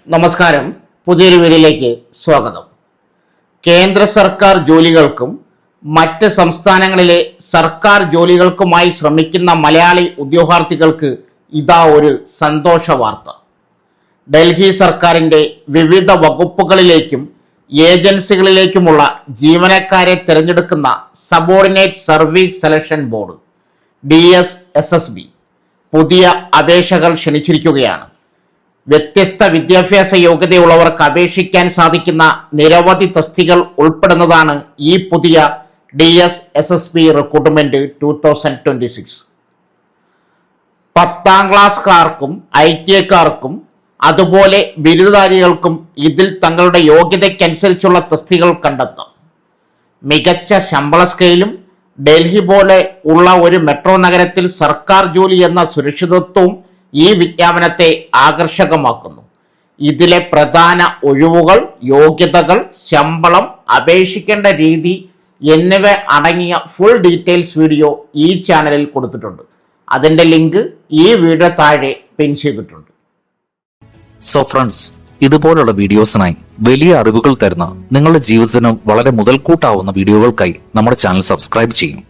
നമസ്കാരം. പുതിയൊരു വീഡിയോയിലേക്ക് സ്വാഗതം. കേന്ദ്ര സർക്കാർ ജോലികൾക്കും മറ്റ് സംസ്ഥാനങ്ങളിലെ സർക്കാർ ജോലികൾക്കുമായി ശ്രമിക്കുന്ന മലയാളി ഉദ്യോഗാർത്ഥികൾക്ക് ഇതാ ഒരു സന്തോഷ വാർത്ത. ഡൽഹി സർക്കാരിൻ്റെ വിവിധ വകുപ്പുകളിലേക്കും ഏജൻസികളിലേക്കുമുള്ള ജീവനക്കാരെ തിരഞ്ഞെടുക്കുന്ന subordinate service selection board DSSB പുതിയ അപേക്ഷകൾ ക്ഷണിച്ചിരിക്കുകയാണ്. വ്യത്യസ്ത വിദ്യാഭ്യാസ യോഗ്യതയുള്ളവർക്ക് അപേക്ഷിക്കാൻ സാധിക്കുന്ന നിരവധി തസ്തികകൾ ഉൾപ്പെടുന്നതാണ് ഈ പുതിയ DSSB റിക്രൂട്ട്മെന്റ് 2026. 10ാം ക്ലാസ്സുകാർക്കും ITക്കാർക്കും അതുപോലെ ബിരുദധാരികൾക്കും ഇതിൽ തങ്ങളുടെ യോഗ്യതയ്ക്കനുസരിച്ചുള്ള തസ്തികകൾ കണ്ടെത്താം. മികച്ച ശമ്പള സ്കെയിലും ഡൽഹി പോലെ ഉള്ള ഒരു മെട്രോ നഗരത്തിൽ സർക്കാർ ജോലി എന്ന സുരക്ഷിതത്വവും ഈ വിജ്ഞാപനത്തെ ആകർഷകമാക്കുന്നു. ഇതിലെ പ്രധാന ഒഴിവുകൾ, യോഗ്യതകൾ, ശമ്പളം, അപേക്ഷിക്കേണ്ട രീതി എന്നിവ അടങ്ങിയ ഫുൾ ഡീറ്റെയിൽസ് വീഡിയോ ഈ ചാനലിൽ കൊടുത്തിട്ടുണ്ട്. അതിൻ്റെ ലിങ്ക് ഈ വീഡിയോ താഴെ പിൻ ചെയ്തിട്ടുണ്ട്. സോ ഫ്രണ്ട്സ്, ഇതുപോലുള്ള വീഡിയോസിനായി വലിയ അറിവുകൾ തരുന്ന നിങ്ങളുടെ ജീവിതത്തിന് വളരെ മുതൽക്കൂട്ടാവുന്ന വീഡിയോകൾക്കായി നമ്മുടെ ചാനൽ സബ്സ്ക്രൈബ് ചെയ്യും.